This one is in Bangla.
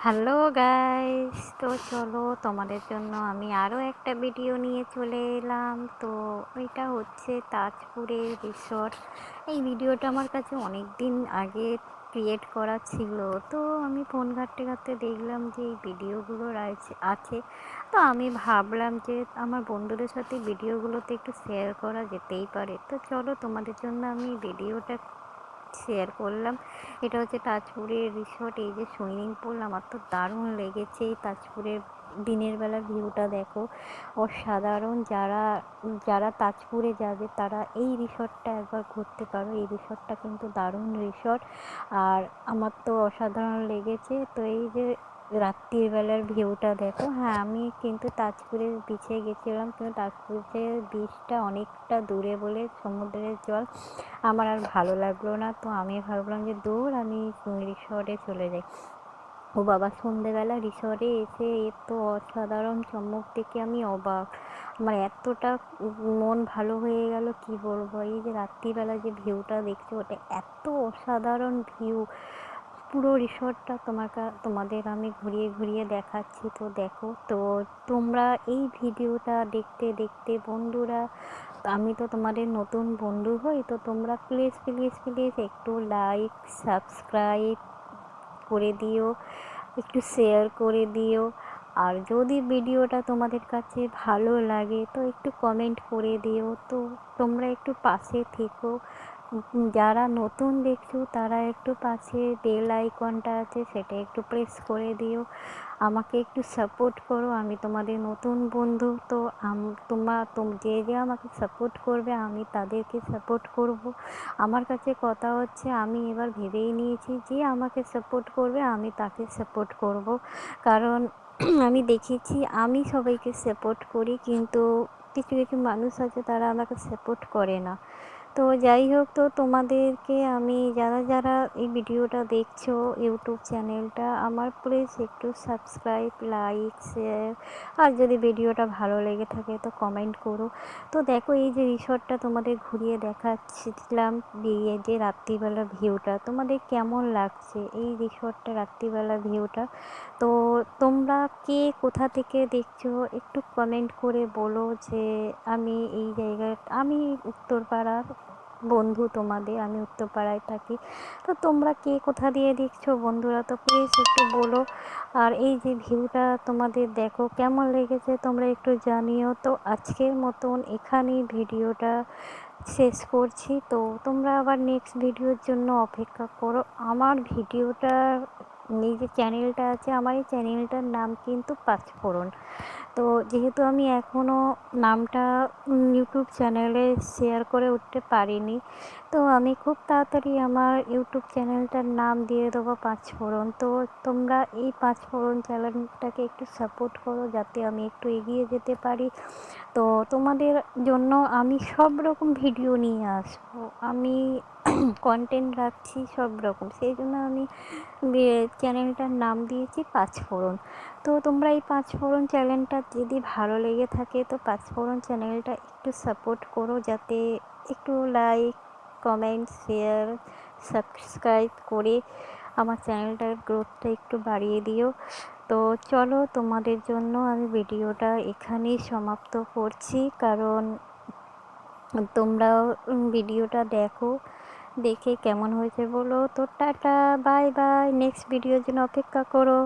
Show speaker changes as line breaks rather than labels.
হ্যালো গাইস, তো চলো তোমাদের জন্য আমি আরও একটা ভিডিও নিয়ে চলে এলাম। তো এটা হচ্ছে তাজপুরের রিসর্ট। এই ভিডিওটা আমার কাছে অনেক দিন আগে ক্রিয়েট করা ছিল। তো আমি ফোন ঘাঁটতে ঘাঁটতে দেখলাম যে এই ভিডিওগুলো আছে। তো আমি ভাবলাম যে আমার বন্ধুদের সাথে ভিডিওগুলোতে একটু শেয়ার করা যেতেই পারে। তো চলো তোমাদের জন্য আমি ভিডিওটা শেয়ার করলাম। এটা হচ্ছে তাজপুরের রিসর্ট। এই যে সুইমিং পুল, আমার তো দারুণ লেগেছে। এই তাজপুরের দিনের বেলা ভিউটা দেখো, অসাধারণ। যারা যারা তাজপুরে যাবে তারা এই রিসর্টটা একবার ঘুরতে পারো। এই রিসর্টটা কিন্তু দারুণ রিসর্ট, আর আমার তো অসাধারণ লেগেছে। তো এই যে রাত্রির বেলার ভিউটা দেখো। হ্যাঁ, আমি কিন্তু তাজপুরের বিচে গেছিলাম, কিন্তু তাজপুরের বিচটা অনেকটা দূরে বলে সমুদ্রের জল আমার আর ভালো লাগলো না। তো আমি ভাবলাম যে দূর, আমি রিসর্টে চলে যাই। ও বাবা, সন্ধেবেলা রিসর্টে এসে এত অসাধারণ চমক দেখে আমি অবাক। আমার এতটা মন ভালো হয়ে গেল, কি বলবো। এই যে রাত্রিবেলা যে ভিউটা দেখছো, ওটা এত অসাধারণ ভিউ। পুরো রিসর্টটা তোমাদের আমি ঘুরিয়ে ঘুরিয়ে দেখাচ্ছি। তো দেখো, তো তোমরা এই ভিডিওটা দেখতে দেখতে বন্ধুরা, আমি তো তোমাদের নতুন বন্ধু হই, তো তোমরা প্লিজ প্লিজ প্লিজ একটু লাইক সাবস্ক্রাইব করে দিও, একটু শেয়ার করে দিও। আর যদি ভিডিওটা তোমাদের কাছে ভালো লাগে তো একটু কমেন্ট করে দিও। তো তোমরা একটু পাশে থেকো। যারা নতুন দেখছো তারা একটু পাশে বেল আইকনটা আছে, সেটা একটু প্রেস করে দিও। আমাকে একটু সাপোর্ট করো, আমি তোমাদের নতুন বন্ধু। তো যে যে আমাকে সাপোর্ট করবে আমি তাদেরকে সাপোর্ট করব। আমার কাছে কথা হচ্ছে, আমি এবার ভেবেই নিয়েছি যে আমাকে সাপোর্ট করবে আমি তাকে সাপোর্ট করব। কারণ আমি দেখেছি আমি সবাইকে সাপোর্ট করি, কিন্তু কিছু কিছু মানুষ আছে তারা আমাকে সাপোর্ট করে না। তো যাই হোক, তো তোমাদেরকে আমি, যারা যারা এই ভিডিওটা দেখছো ইউটিউব চ্যানেলটা আমার, প্লিজ একটু সাবস্ক্রাইব লাইক শেয়ার, আর যদি ভিডিওটা ভালো লেগে থাকে তো কমেন্ট করো। তো দেখো, এই যে রিসর্টটা তোমাদের ঘুরিয়ে দেখাচ্ছিলাম, বিয়ে যে রাত্রিবেলা ভিউটা তোমাদের কেমন লাগছে, এই রিসর্টটা রাত্রিবেলা ভিউটা। তো তোমরা কে কোথা থেকে দেখছো একটু কমেন্ট করে বলো। যে আমি এই জায়গায়, আমি উত্তরপাড়ার বন্ধু তোমাদের, আমি উত্তরপাড়ায় থাকি। তো তোমরা কে কোথা দিয়ে দেখছো বন্ধুরা, তো প্লিজ একটু বলো। আর এই যে ভিউটা তোমাদের দেখো কেমন লেগেছে তোমরা একটু জানিও। তো আজকের মতন এখানেই ভিডিওটা শেষ করছি। তো তোমরা আবার নেক্সট ভিডিওর জন্য অপেক্ষা করো। আমার ভিডিওটা, এই যে চ্যানেলটা আছে আমার, এই চ্যানেলটার নাম কিন্তু পাঁচফোড়ন। তো যেহেতু আমি এখনও নামটা ইউটিউব চ্যানেলে শেয়ার করে উঠতে পারিনি, তো আমি খুব তাড়াতাড়ি আমার ইউটিউব চ্যানেলটার নাম দিয়ে দেবো পাঁচফোড়ন। তো তোমরা এই পাঁচফোড়ন চ্যানেলটাকে একটু সাপোর্ট করো, যাতে আমি একটু এগিয়ে যেতে পারি। তো তোমাদের জন্য আমি সব রকম ভিডিও নিয়ে আসবো, আমি কন্টেন্ট রাখছি সব রকম, সেই জন্য আমি চ্যানেলটার নাম দিয়েছি পাঁচফোড়ন। তো তোমরা এই পাঁচফোড়ন চ্যানেলটা যদি ভালো লেগে থাকে তো পাঁচফোড়ন চ্যানেলটা একটু সাপোর্ট করো, যাতে একটু লাইক কমেন্ট শেয়ার সাবস্ক্রাইব করে আমার চ্যানেলটার গ্রোথটা একটু বাড়িয়ে দিও। তো চলো, তোমাদের জন্য আমি ভিডিওটা এখানেই সমাপ্ত করছি, কারণ তোমরাও ভিডিওটা দেখো, দেখে কেমন হয়েছে বলো। তো টাটা, বাই বাই, নেক্সট ভিডিওর জন্য অপেক্ষা করো।